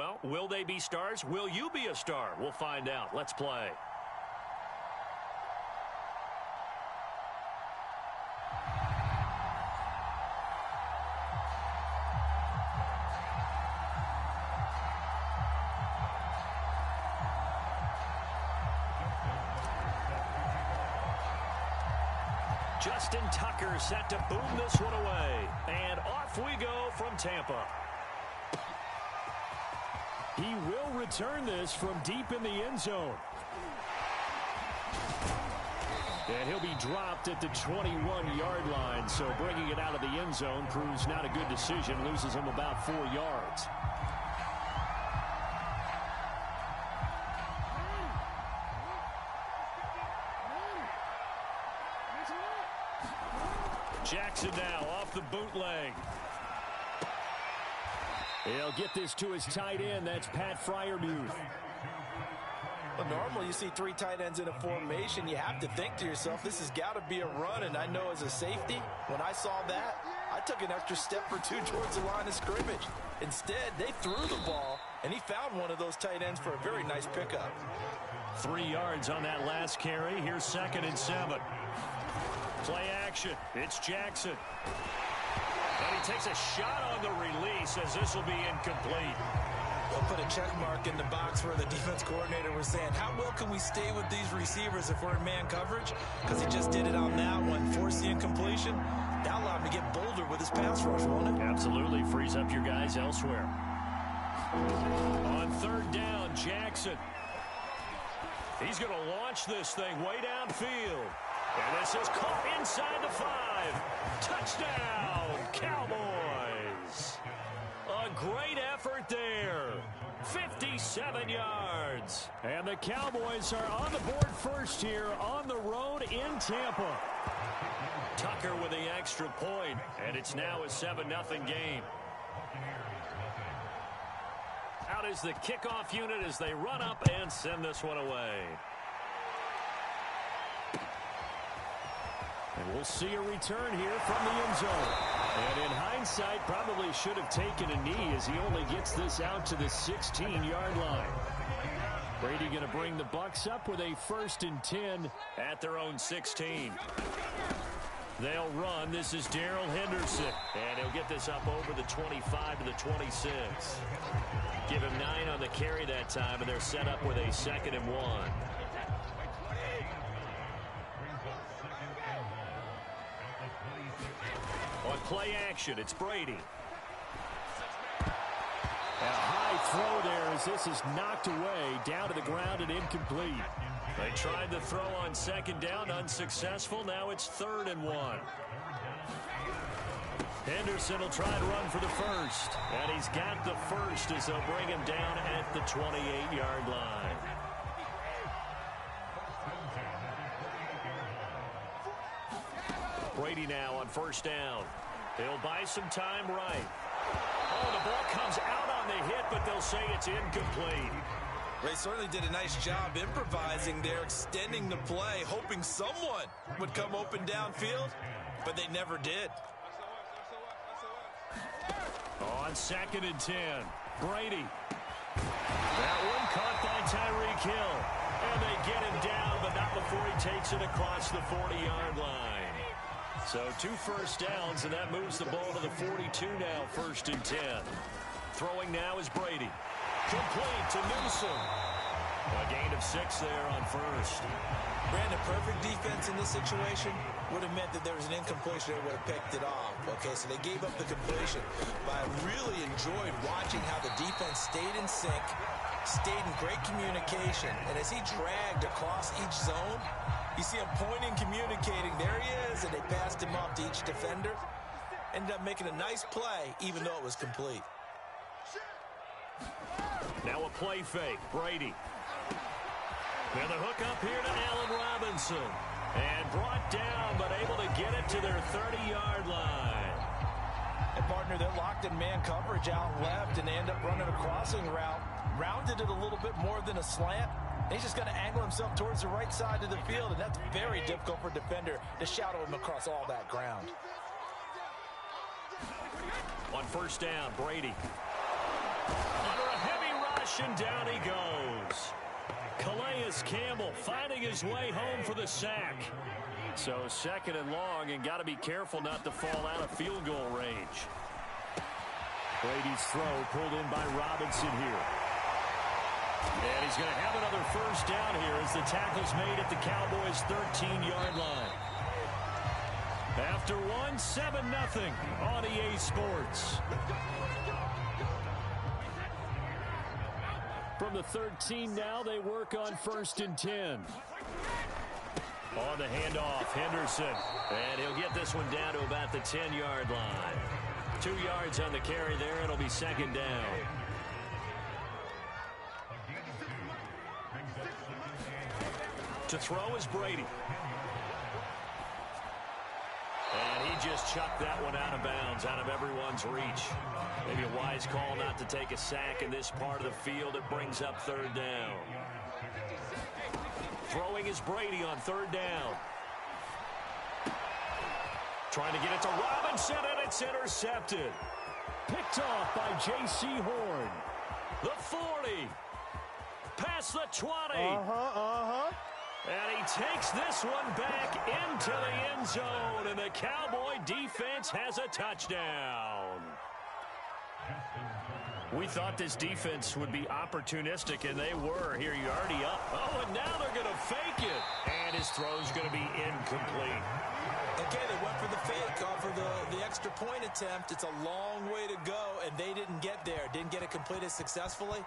Well, will they be stars? Will you be a star? We'll find out. Let's play. Justin Tucker set to boom this one away. And off we go from Tampa. He will return this from deep in the end zone. And he'll be dropped at the 21-yard line. So bringing it out of the end zone proves not a good decision. Loses him about 4 yards. Jackson now off the bootleg. He'll get this to his tight end. That's Pat Freiermuth. Well, normally you see 3 tight ends in a formation. You have to think to yourself, this has got to be a run. And I know as a safety, when I saw that, I took an extra step or 2 towards the line of scrimmage. Instead, they threw the ball, and he found one of those tight ends for a very nice pickup. 3 yards on that last carry. Here's 2nd and 7. Play action. It's Jackson. And he takes a shot on the release as this will be incomplete. They'll put a check mark in the box where the defense coordinator was saying, how well can we stay with these receivers if we're in man coverage? Because he just did it on that one, forced the incompletion. That allowed him to get bolder with his pass rush, won't it? Absolutely. Frees up your guys elsewhere. On 3rd down, Jackson. He's going to launch this thing way downfield. And this is caught inside the 5. Touchdown, Cowboys. A great effort there. 57 yards. And the Cowboys are on the board first here on the road in Tampa. Tucker with the extra point, and it's now a 7-0 game. Out is the kickoff unit as they run up and send this one away. And we'll see a return here from the end zone. And in hindsight, probably should have taken a knee as he only gets this out to the 16-yard line. Brady going to bring the Bucs up with a 1st and 10 at their own 16. They'll run. This is Darrell Henderson. And he'll get this up over the 25 to the 26. Give him 9 on the carry that time, and they're set up with a 2nd and 1. On play action, it's Brady. A high throw there as this is knocked away, down to the ground and incomplete. They tried the throw on 2nd down, unsuccessful. Now it's 3rd and 1. Henderson will try to run for the 1st. And he's got the 1st as they'll bring him down at the 28-yard line. Brady now on 1st down. He'll buy some time right. Oh, the ball comes out on the hit, but they'll say it's incomplete. They certainly did a nice job improvising there, extending the play, hoping someone would come open downfield, but they never did. On 2nd and 10, Brady. That one caught by Tyreek Hill. And they get him down, but not before he takes it across the 40-yard line. So 2 first downs, and that moves the ball to the 42 now, 1st and 10. Throwing now is Brady. Complete to Newsom. A gain of 6 there on 1st. Brandon, perfect defense in this situation would have meant that there was an incompletion. They would have picked it off. Okay, so they gave up the completion. But I really enjoyed watching how the defense stayed in sync, stayed in great communication. And as he dragged across each zone, you see him pointing, communicating. There he is, and they passed him off to each defender. Ended up making a nice play, even though it was complete. Now a play fake. Brady. And the hook up here to Allen Robinson. And brought down, but able to get it to their 30-yard line. And, partner, they're locked in man coverage out left, and they end up running a crossing route. Rounded it a little bit more than a slant. He's just going to angle himself towards the right side of the field, and that's very difficult for a defender to shadow him across all that ground. On 1st down, Brady. Under a heavy and down he goes. Calais Campbell finding his way home for the sack. So 2nd and long, and got to be careful not to fall out of field goal range. Brady's throw pulled in by Robinson here. And he's going to have another first down here as the tackle's made at the Cowboys' 13-yard line. After one, 7-0 on EA Sports. From the 13 now, they work on 1st and 10. On the handoff, Henderson. And he'll get this one down to about the 10-yard line. 2 yards on the carry there. It'll be 2nd down. To throw is Brady. And he just chucked that one out of bounds, out of everyone's reach. Maybe a wise call not to take a sack in this part of the field. It brings up 3rd down. Throwing is Brady on 3rd down. Trying to get it to Robinson, and it's intercepted. Picked off by J.C. Horn. The 40. Past the 20. And he takes this one back into the end zone, and the Cowboy defense has a touchdown. We thought this defense would be opportunistic, and they were. Here, you're already up. Oh, and now they're going to fake it. And his throw's going to be incomplete. Again, they went for the fake off of the extra point attempt. It's a long way to go, and they didn't get there. Didn't get it completed successfully.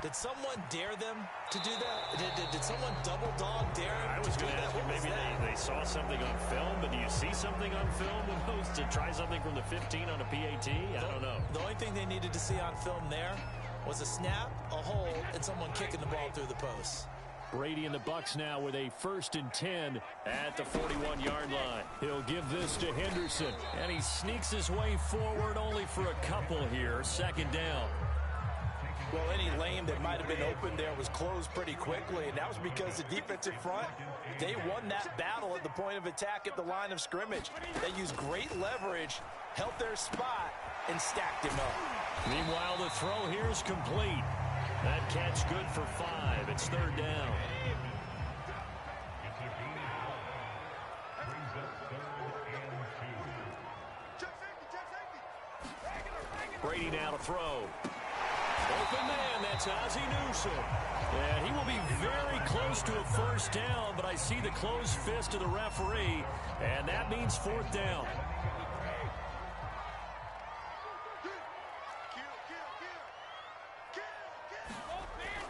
Did someone dare them to do that? Did someone double dog dare them? I was going to ask you, maybe they saw something on film, but do you see something on film to try something from the 15 on a PAT? I don't know. The only thing they needed to see on film there was a snap, a hold, and someone kicking the ball through the post. Brady and the Bucs now with a 1st and 10 at the 41-yard line. He'll give this to Henderson, and he sneaks his way forward only for a couple here. 2nd down. Well, any lane that might have been open there was closed pretty quickly, and that was because the defensive front, they won that battle at the point of attack at the line of scrimmage. They used great leverage, held their spot, and stacked him up. Meanwhile, the throw here is complete. That catch good for 5. It's 3rd down. Brady now to throw. Open man, that's Ozzie Newsome. And he will be very close to a first down, but I see the closed fist of the referee, and that means 4th down.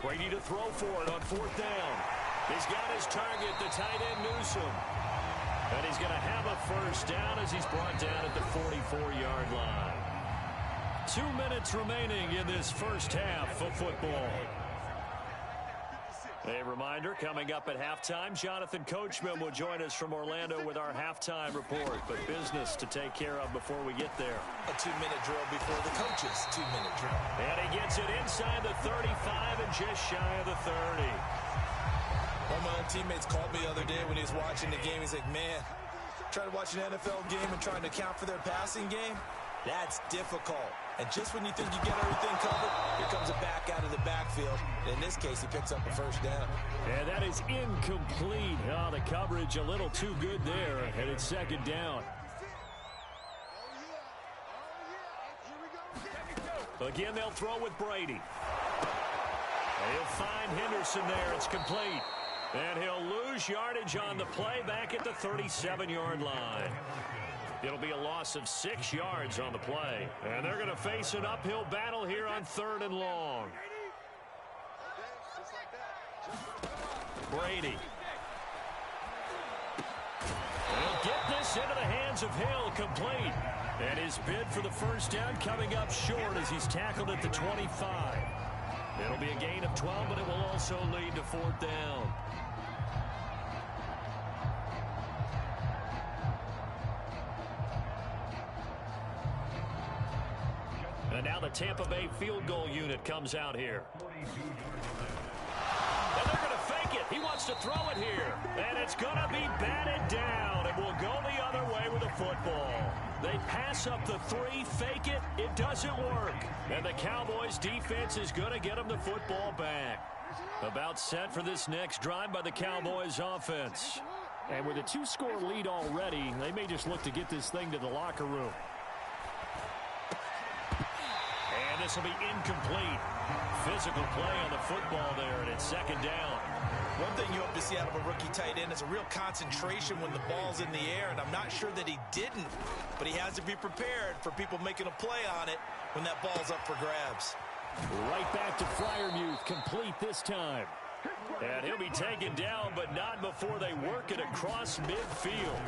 Brady to throw for it on 4th down. He's got his target, the tight end Newsome. And he's going to have a first down as he's brought down at the 44-yard line. 2 minutes remaining in this first half of football. A reminder, coming up at halftime, Jonathan Coachman will join us from Orlando with our halftime report. But business to take care of before we get there. A 2-minute drill before the coaches' 2-minute drill. And he gets it inside the 35 and just shy of the 30. One of my own teammates called me the other day when he was watching the game. He's like, man, trying to watch an NFL game and trying to account for their passing game? That's difficult. And just when you think you get everything covered, here comes a back out of the backfield. In this case, he picks up a first down. And that is incomplete. Oh, the coverage a little too good there. And it's 2nd down. Again, they'll throw with Brady. He'll find Henderson there. It's complete. And he'll lose yardage on the play back at the 37-yard line. It'll be a loss of 6 yards on the play. And they're going to face an uphill battle here on 3rd and long. Brady. He'll get this into the hands of Hill, complete. And his bid for the first down coming up short as he's tackled at the 25. It'll be a gain of 12, but it will also lead to 4th down. And now the Tampa Bay field goal unit comes out here. And they're going to fake fake it. He wants to throw it here. And it's going to be batted down. It will go the other way with the football. They pass up the 3, fake it. It doesn't work. And the Cowboys defense is going to get them the football back. About set for this next drive by the Cowboys offense. And with a 2-score lead already, they may just look to get this thing to the locker room. And this will be incomplete. Physical play on the football there, and it's second down. One thing you hope to see out of a rookie tight end is a real concentration when the ball's in the air, and I'm not sure that he didn't, but he has to be prepared for people making a play on it when that ball's up for grabs. Right back to Freiermuth, complete this time. And he'll be taken down, but not before they work it across midfield.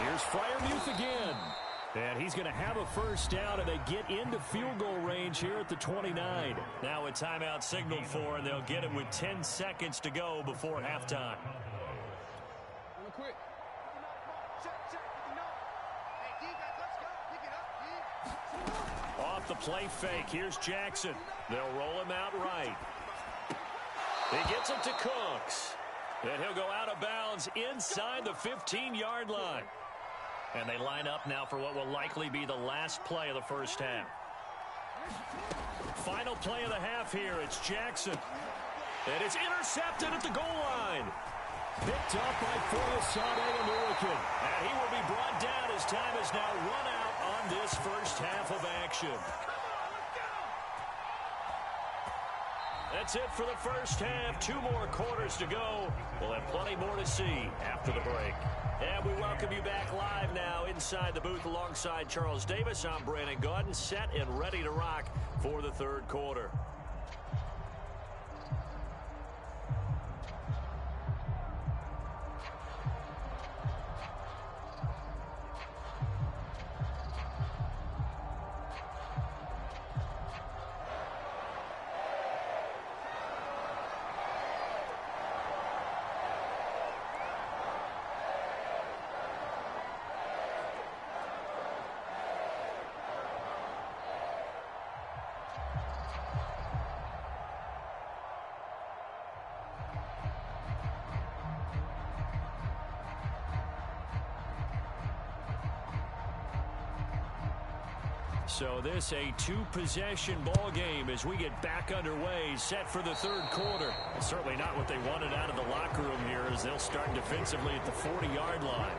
Here's Freiermuth again. And he's going to have a first down, and they get into field goal range here at the 29. Now a timeout signaled for, and they'll get it with 10 seconds to go before halftime. Off the play fake, here's Jackson. They'll roll him out right. He gets it to Cooks. And he'll go out of bounds inside the 15-yard line. And they line up now for what will likely be the last play of the first half. Final play of the half here. It's Jackson. And it's intercepted at the goal line. Picked up by Foyesade and Hurricane. And he will be brought down as time is now run out on this first half of action. That's it for the first half. 2 more quarters to go. We'll have plenty more to see after the break. And we welcome you back live now inside the booth alongside Charles Davis. I'm Brandon Gaudin, set and ready to rock for the third quarter. So this a 2-possession ball game as we get back underway, set for the third quarter. Certainly not what they wanted out of the locker room here as they'll start defensively at the 40-yard line.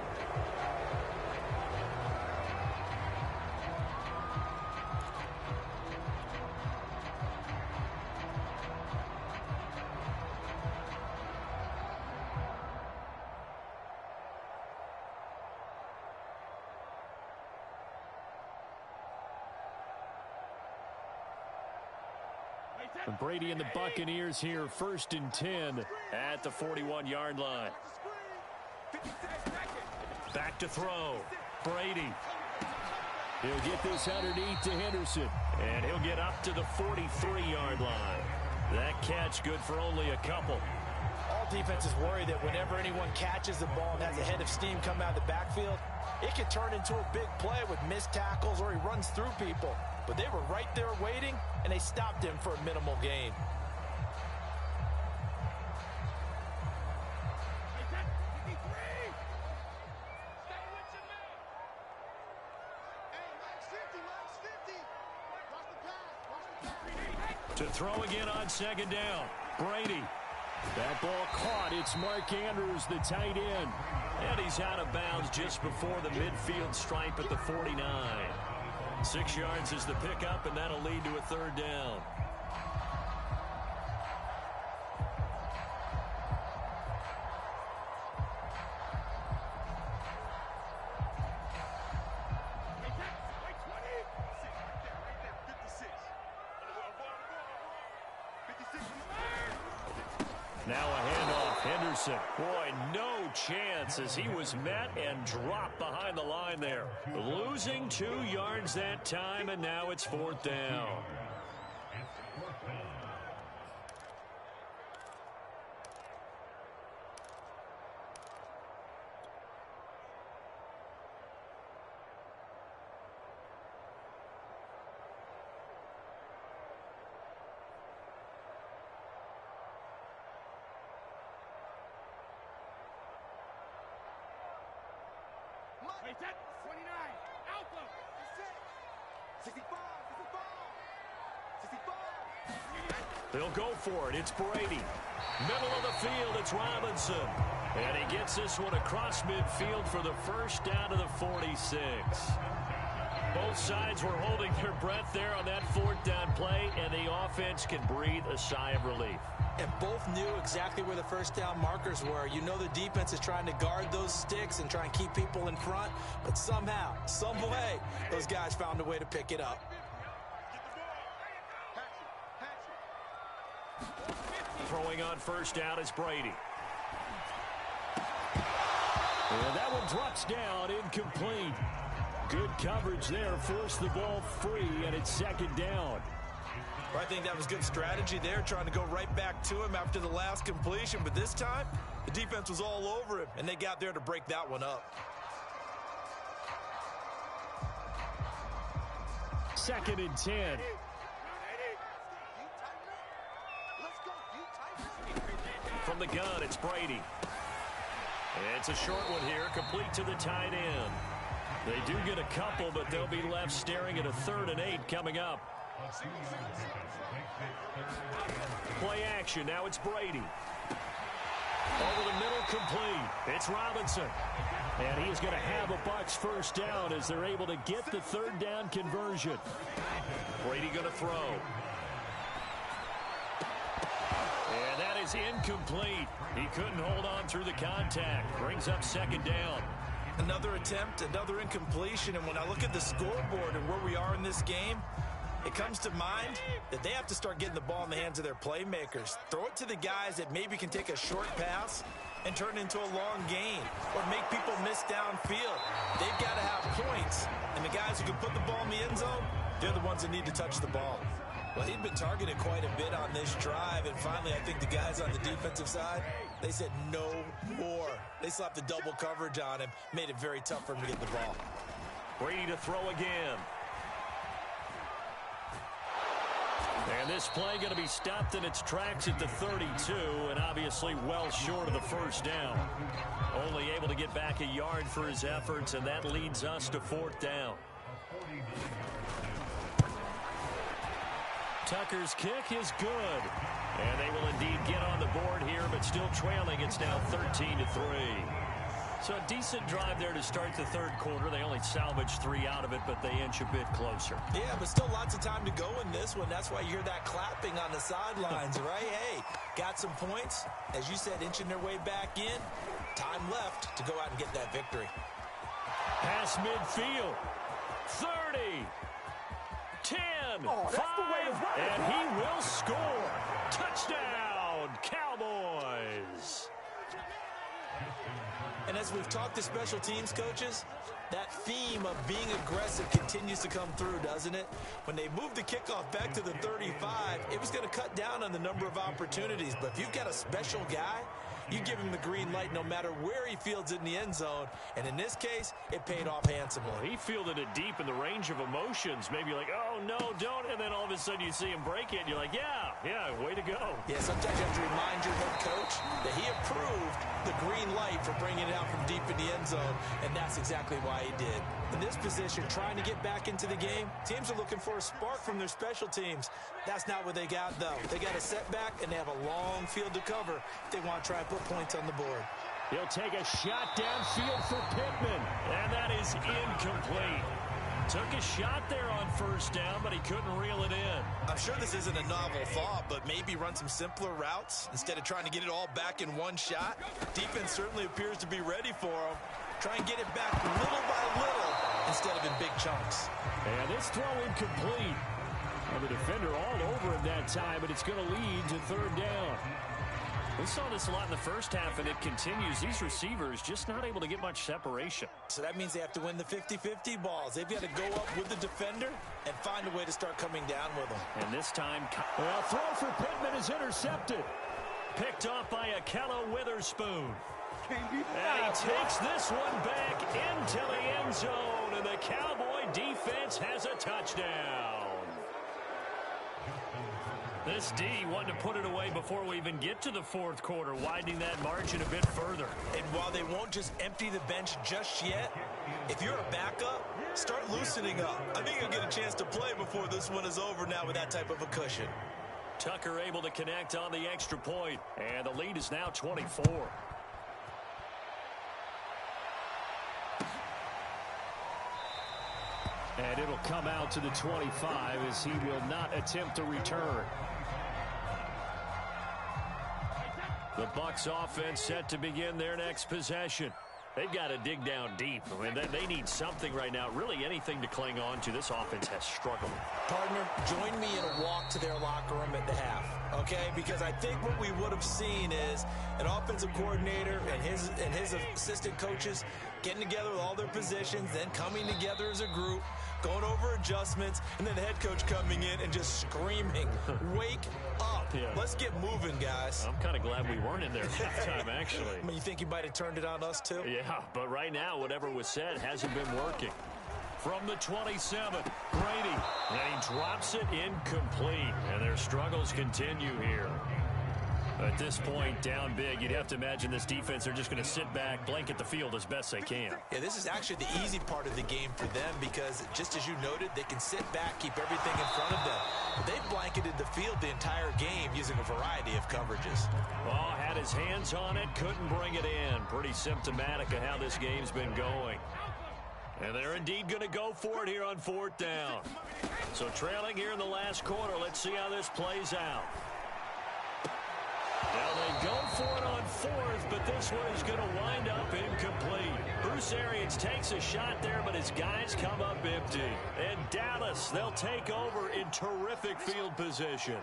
And Brady and the Buccaneers here, 1st and 10 at the 41-yard line. Back to throw. Brady. He'll get this underneath to Henderson. And he'll get up to the 43-yard line. That catch good for only a couple. All defenses worry that whenever anyone catches the ball and has a head of steam come out of the backfield, it can turn into a big play with missed tackles or he runs through people. But they were right there waiting, and they stopped him for a minimal gain. To throw again on second down. Brady. That ball caught. It's Mark Andrews, the tight end. And he's out of bounds just before the midfield stripe at the 49. 6 yards is the pickup, and that'll lead to a third down. Now a handoff, Henderson. Boy, no chance as he was met and dropped behind the line there. Losing 2 yards that time, and now it's 4th down. Wait, that 29. Alpha. That's it. 65. 65. 65. They'll go for it. It's Brady. Middle of the field, it's Robinson. And he gets this one across midfield for the first down to the 46. Both sides were holding their breath there on that 4th down play, and the offense can breathe a sigh of relief. And both knew exactly where the first down markers were. You know the defense is trying to guard those sticks and try and keep people in front, but somehow, some way, those guys found a way to pick it up. Throwing on first down is Brady. And that one drops down, incomplete. Good coverage there, forced the ball free, and it's 2nd down. Well, I think that was good strategy there, trying to go right back to him after the last completion. But this time, the defense was all over him, and they got there to break that one up. 2nd and 10. From the gun, it's Brady. It's a short one here, complete to the tight end. They do get a couple, but they'll be left staring at a 3rd and 8 coming up. Play action, now it's Brady. Over the middle, complete. It's Robinson. And he is going to have a Bucs first down as they're able to get the 3rd down conversion. Brady going to throw. And that is incomplete. He couldn't hold on through the contact. Brings up 2nd down. Another attempt, another incompletion, and when I look at the scoreboard and where we are in this game, it comes to mind that they have to start getting the ball in the hands of their playmakers. Throw it to the guys that maybe can take a short pass and turn it into a long gain or make people miss downfield. They've got to have points, and the guys who can put the ball in the end zone, they're the ones that need to touch the ball. Well, he'd been targeted quite a bit on this drive, and finally I think the guys on the defensive side, they said no more. They slapped the double coverage on him, made it very tough for him to get the ball. Brady to throw again. And this play going to be stopped in its tracks at the 32, and obviously well short of the first down. Only able to get back a yard for his efforts, and that leads us to 4th down. Tucker's kick is good. And they will indeed get on the board here, but still trailing. It's now 13-3. So a decent drive there to start the 3rd quarter. They only salvaged 3 out of it, but they inch a bit closer. Yeah, but still lots of time to go in this one. That's why you hear that clapping on the sidelines, right? Hey, got some points. As you said, inching their way back in. Time left to go out and get that victory. Pass midfield. 30. 10. Oh, 5. And he will score. Touchdown, Cowboys. And as we've talked to special teams coaches, that theme of being aggressive continues to come through, doesn't it? When they moved the kickoff back to the 35, it was going to cut down on the number of opportunities. But if you've got a special guy, you give him the green light no matter where he fields it in the end zone. And in this case, it paid off handsomely. Well, he fielded it deep in the range of emotions. Maybe like, oh, no, don't. And then all of a sudden you see him break it, and you're like, yeah, way to go. Yeah, sometimes you have to remind your head coach that he approved the green light for bringing it out from deep in the end zone, and that's exactly why he did. In this position, trying to get back into the game, teams are looking for a spark from their special teams. That's not what they got, though. They got a setback, and they have a long field to cover if they want to try and put points on the board. He'll take a shot downfield for Pittman. And that is incomplete. Took a shot there on first down, but he couldn't reel it in. I'm sure this isn't a novel thought, but maybe run some simpler routes instead of trying to get it all back in one shot. Defense certainly appears to be ready for him. Try and get it back little by little instead of in big chunks. And this throw incomplete. And the defender all over him that time, but it's going to lead to 3rd down. We saw this a lot in the first half, and it continues. These receivers just not able to get much separation. So that means they have to win the 50-50 balls. They've got to go up with the defender and find a way to start coming down with them. And this time, well, throw for Pittman is intercepted. Picked off by Akello Witherspoon. And he takes this one back into the end zone, and the Cowboy defense has a touchdown. This D wanting to put it away before we even get to the fourth quarter, widening that margin a bit further. And while they won't just empty the bench just yet, if you're a backup, start loosening up. I think you'll get a chance to play before this one is over now with that type of a cushion. Tucker able to connect on the extra point, and the lead is now 24. And it'll come out to the 25 as he will not attempt to return. The Bucs offense set to begin their next possession. They've got to dig down deep. I mean, they need something right now, really anything to cling on to. This offense has struggled. Partner, join me in a walk to their locker room at the half, okay? Because I think what we would have seen is an offensive coordinator and his assistant coaches getting together with all their positions, then coming together as a group, going over adjustments, and then the head coach coming in and just screaming, wake up. Yeah. Let's get moving, guys. I'm kind of glad we weren't in there that time, actually. I mean, you think he might have turned it on us, too? Yeah, but right now, whatever was said hasn't been working. From the 27, Brady, and he drops it incomplete, and their struggles continue here. At this point, down big, you'd have to imagine this defense, they're just going to sit back, blanket the field as best they can. Yeah, this is actually the easy part of the game for them because, just as you noted, they can sit back, keep everything in front of them. But they've blanketed the field the entire game using a variety of coverages. Oh, had his hands on it, couldn't bring it in. Pretty symptomatic of how this game's been going. And they're indeed going to go for it here on fourth down. So trailing here in the last quarter, let's see how this plays out. Now they go for it on fourth, but this one is going to wind up incomplete. Bruce Arians takes a shot there, but his guys come up empty. And Dallas, they'll take over in terrific field position.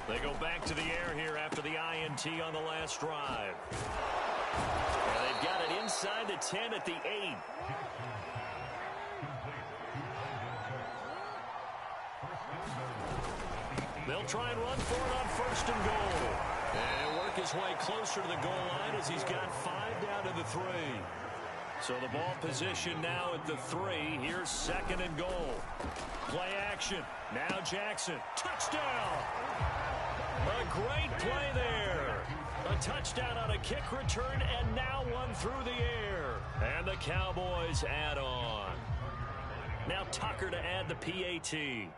They go back to the air here after the INT on the last drive. And they've got it inside the 10 at the 8. They'll try and run for it on first and goal. And work his way closer to the goal line as he's got 5 down to the 3. So the ball position now at the 3. Here's second and goal. Play action. Now Jackson. Touchdown! A great play there. A touchdown on a kick return, and now one through the air. And the Cowboys add on. Now Tucker to add the PAT.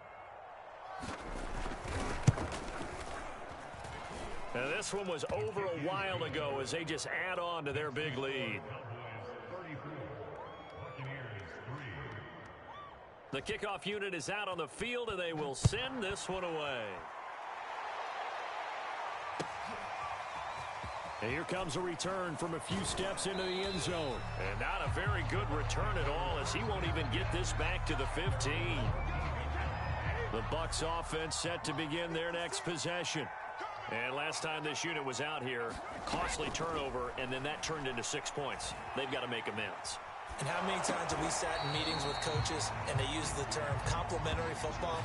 Now this one was over a while ago as they just add on to their big lead. The kickoff unit is out on the field, and they will send this one away. And here comes a return from a few steps into the end zone. And not a very good return at all as he won't even get this back to the 15. The Bucs offense set to begin their next possession. And last time this unit was out here, costly turnover, and then that turned into 6 points. They've got to make amends. And how many times have we sat in meetings with coaches and they use the term complementary football?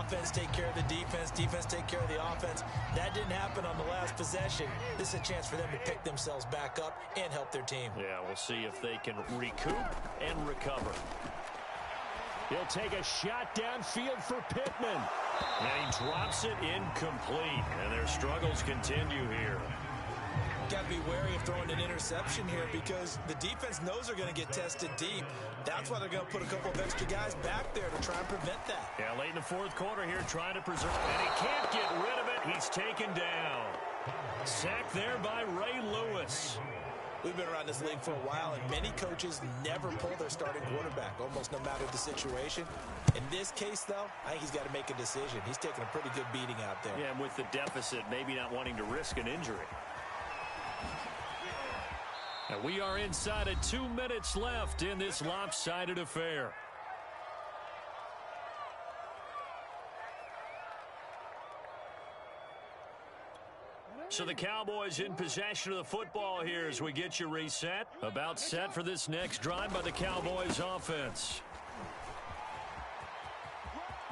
Offense take care of the defense, defense take care of the offense. That didn't happen on the last possession. This is a chance for them to pick themselves back up and help their team. Yeah, we'll see if they can recoup and recover. He'll take a shot downfield for Pittman. And he drops it incomplete. And their struggles continue here. Got to be wary of throwing an interception here because the defense knows they're going to get tested deep. That's why they're going to put a couple of extra guys back there to try and prevent that. Yeah, late in the fourth quarter here trying to preserve. And he can't get rid of it. He's taken down. Sacked there by Ray Lewis. We've been around this league for a while, and many coaches never pull their starting quarterback, almost no matter the situation. In this case, though, I think he's got to make a decision. He's taking a pretty good beating out there. Yeah, and with the deficit, maybe not wanting to risk an injury. And we are inside of 2 minutes left in this lopsided affair. So the Cowboys in possession of the football here as we get you reset. About set for this next drive by the Cowboys offense.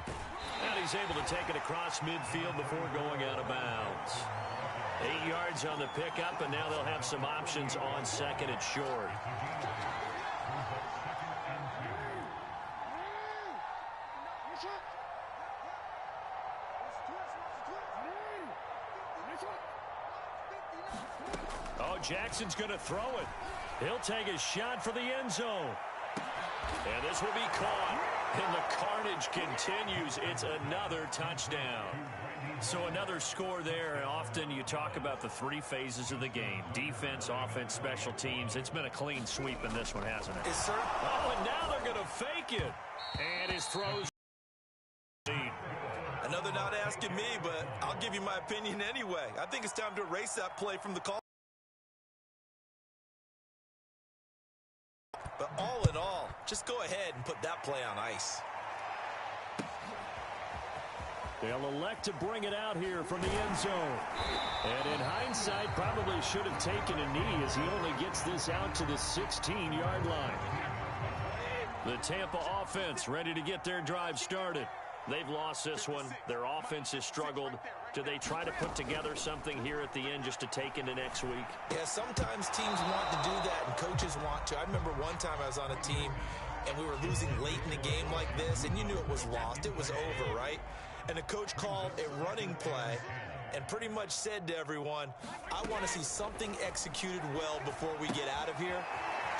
And he's able to take it across midfield before going out of bounds. 8 yards on the pickup, and now they'll have some options on second and short. Oh, Jackson's going to throw it. He'll take a shot for the end zone. And this will be caught. And the carnage continues. It's another touchdown. So another score there. And often you talk about the three phases of the game. Defense, offense, special teams. It's been a clean sweep in this one, hasn't it? Yes, sir. Oh, and now they're going to fake it. And his throws. Another not asking me, but I'll give you my opinion anyway. I think it's time to erase that play from the call. But all in all, just go ahead and put that play on ice. They'll elect to bring it out here from the end zone. And in hindsight, probably should have taken a knee as he only gets this out to the 16-yard line. The Tampa offense ready to get their drive started. They've lost this one. Their offense has struggled. Do they try to put together something here at the end just to take into next week? Yeah, sometimes teams want to do that and coaches want to. I remember one time I was on a team and we were losing late in the game like this, and you knew it was lost. It was over, right? And the coach called a running play and pretty much said to everyone, I want to see something executed well before we get out of here.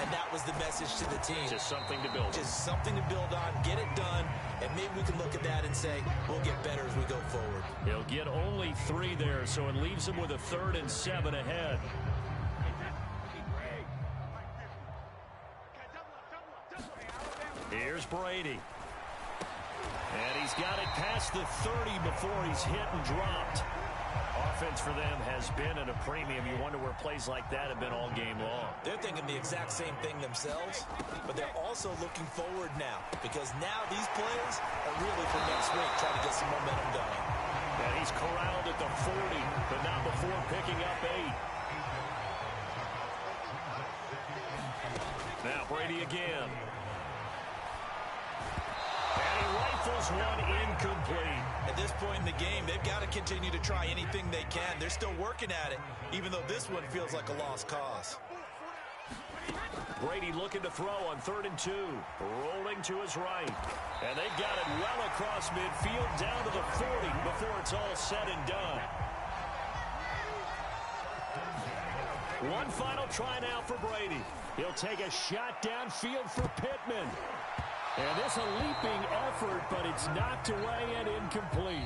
And that was the message to the team. Just something to build on. Just something to build on, get it done, and maybe we can look at that and say, we'll get better as we go forward. He'll get only 3 there, so it leaves him with a 3rd and 7 ahead. Here's Brady. And he's got it past the 30 before he's hit and dropped. Offense for them has been at a premium. You wonder where plays like that have been all game long. They're thinking the exact same thing themselves, but they're also looking forward now because now these plays are really for next week, trying to get some momentum going. And he's corralled at the 40, but not before picking up 8. Now Brady again. And he rifles one incomplete. At this point in the game, they've got to continue to try anything they can. They're still working at it, even though this one feels like a lost cause. Brady looking to throw on 3rd and 2. Rolling to his right. And they've got it well across midfield down to the 40 before it's all said and done. One final try now for Brady. He'll take a shot downfield for Pittman. And this a leaping effort, but it's knocked away and incomplete.